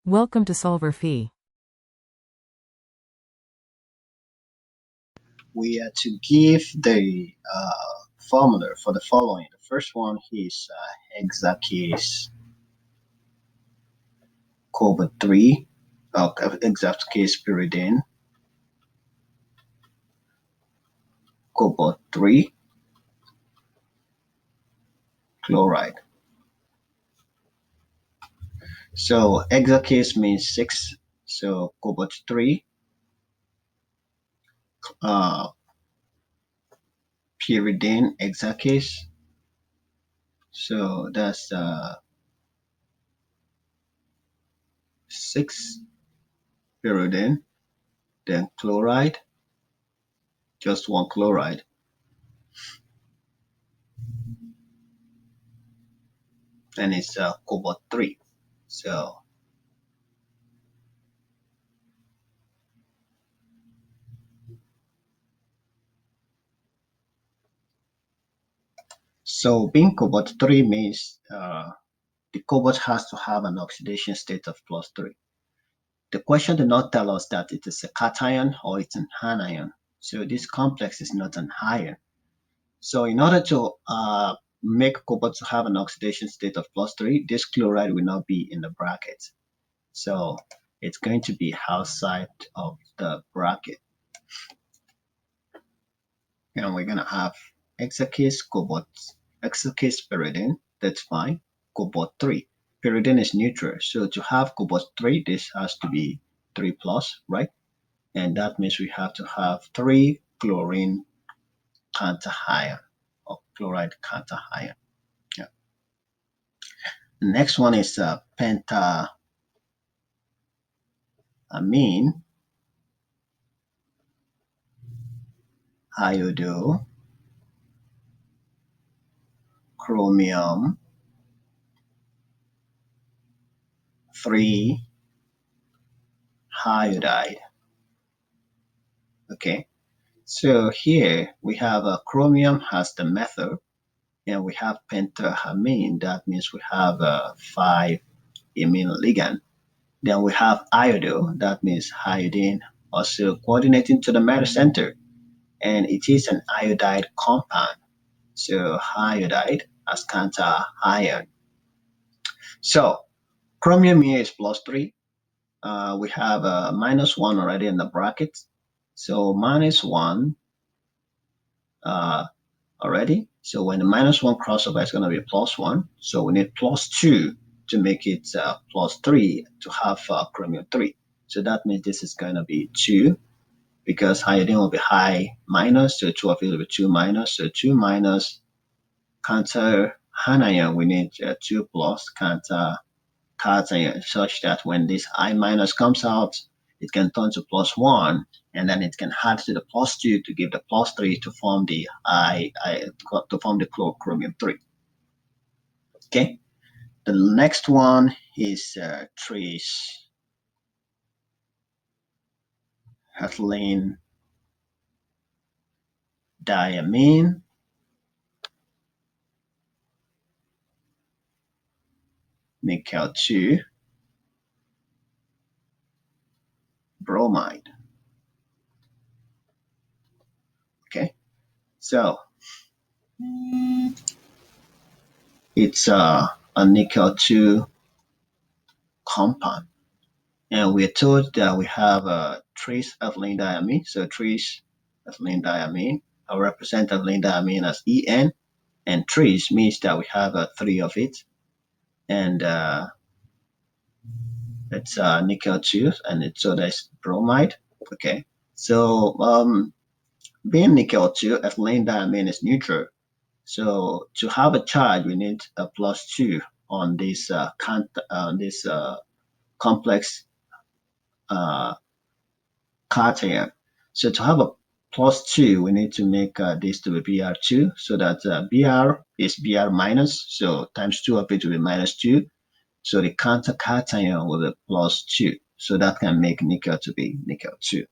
Welcome to solverfy. We are to give the formula for the following. The first one is hexakis cobalt 3, hexakis pyridine, cobalt 3, chloride. So hexakis means 6, so cobalt 3, pyridine hexakis, so that's 6 pyridine, then chloride, just one chloride, and it's cobalt 3. So being cobalt 3 means the cobalt has to have an oxidation state of +3. The question did not tell us that it is a cation or it's an anion. So this complex is not an ion. So in order to make cobalt to have an oxidation state of +3, this chloride will not be in the bracket. So it's going to be outside of the bracket. And we're going to have hexakis cobalt, hexakis pyridine, that's fine, cobalt 3. Pyridine is neutral, so to have cobalt 3, this has to be 3 plus, right? And that means we have to have 3 chlorine cantaion or chloride cantaion. Yeah. The next one is pentaammin, iodo, chromium 3 iodide. Okay, so here we have chromium has the methyl, and we have pentaammin. That means we have 5 amine ligand. Then we have iodo, that means iodine, also coordinating to the metal center, and it is an iodide compound. So iodide as cation. So chromium here is +3. We have -1 already in the bracket. So -1 already. So when the -1 crossover is going to be +1. So we need +2 to make it +3 to have chromium 3. So that means this is going to be 2 because iodine will be high minus. So 2 of it will be 2 minus. So 2 minus cation, we need 2 plus cation, such that when this I minus comes out, it can turn to +1, and then it can add to the +2 to give the +3 to form the chromium 3. Okay, the next one is trace ethylene diamine, nickel 2 bromide. Okay, so it's a nickel 2 compound, and we're told that we have a trace ethylene diamine. So trace ethylene diamine, I'll represent ethylene diamine as En, and trace means that we have 3 of it, and it's nickel 2, and so that's bromide. Okay, so being nickel 2, ethylene diamine is neutral. So to have a charge, we need a +2 on this complex cation. So to have a +2, we need to make this to be Br2, so that Br is Br minus, so times 2 of it will be -2. So the counter cation will be +2. So that can make nickel to be nickel 2.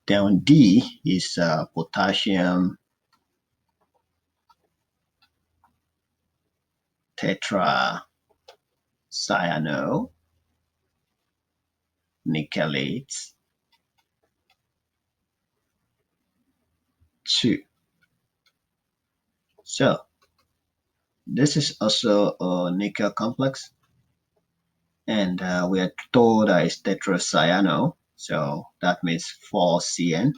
Then D is potassium tetra cyano, nickelate, 2. So this is also a nickel complex, and we are told that it's tetracyano, so that means 4CN,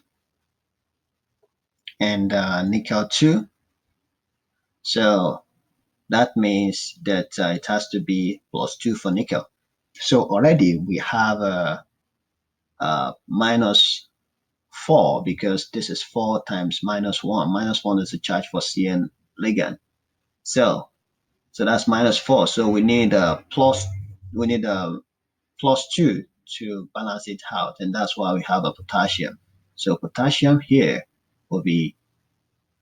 and nickel 2, so that means that it has to be +2 for nickel. So already we have a -4, because this is 4 times -1. -1 is the charge for CN ligand. So that's -4. So we need a +2 to balance it out, and that's why we have a potassium. So potassium here will be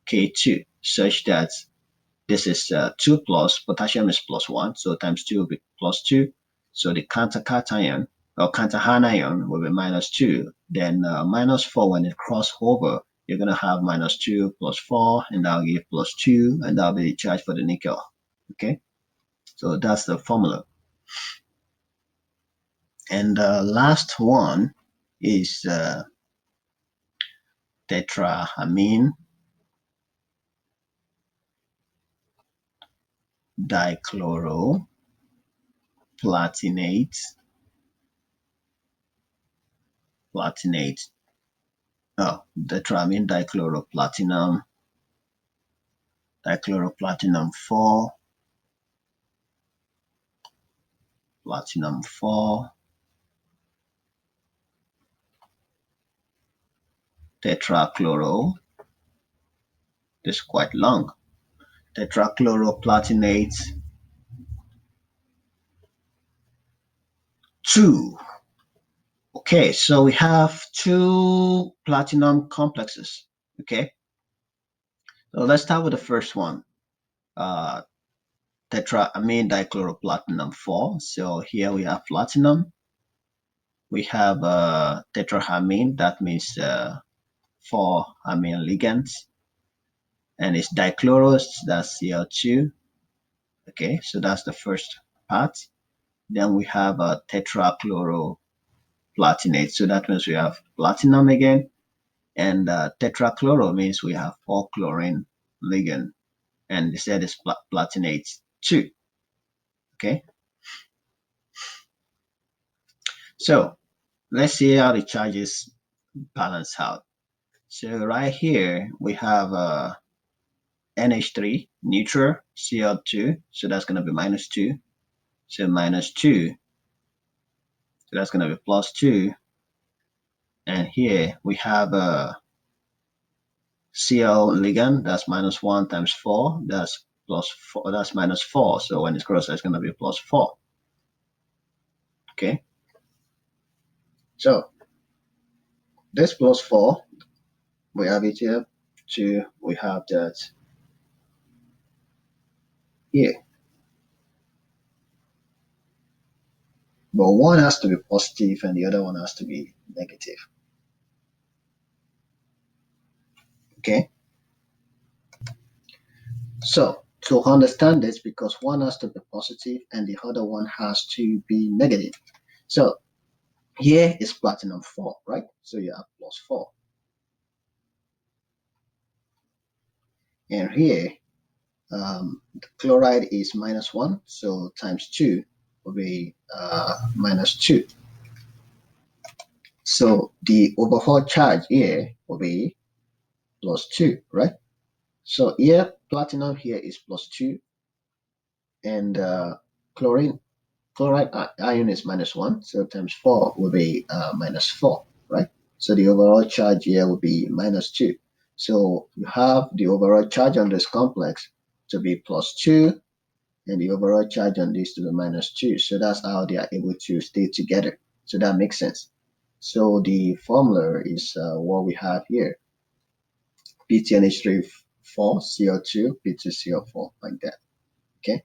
K2, such that this is 2 plus, potassium is +1, so times 2 will be +2. So the countercation or counteranion will be -2. Then -4, when it cross over, you're going to have -2 plus 4, and that'll give +2, and that'll be the charge for the nickel. Okay, so that's the formula. And the last one is tetraammin dichloroplatinate. Tetraammin dichloroplatinaum 4, platinum 4, tetrachloro. This is quite long. Tetrachloroplatinate 2. Okay, so we have 2 platinum complexes. Okay, so let's start with the first one. Tetraammin dichloropplatinum 4. So here we have platinum. We have tetraamine, that means 4 amine ligands, and it's dichloros, that's Cl2. Okay, so that's the first part. Then we have a tetrachloroplatinate, so that means we have platinum again, and tetrachloro means we have 4 chlorine ligand, and they said it's platinate 2. Okay, so let's see how the charges balance out. So right here we have NH3 neutral, Cl2, so that's going to be -2. So -2, so that's going to be +2. And here we have a Cl ligand, that's -1 times 4, that's +4, that's -4. So when it's crossed, that's going to be +4. Okay, so this +4, we have it here. 2, we have that here. But one has to be positive and the other one has to be negative. Okay, so to understand this, because one has to be positive and the other one has to be negative. So here is platinum 4, right? So you have +4. And here, the chloride is -1, so times 2 will be -2. So the overall charge here will be +2, right? So here, platinum here is +2, and chloride ion is -1, so times 4 will be -4, right? So the overall charge here will be -2. So you have the overall charge on this complex to be +2, and the overall charge on this to be -2. So that's how they are able to stay together. So that makes sense. So the formula is what we have here: PTNH3 4 CO2 P2CO4, like that. Okay.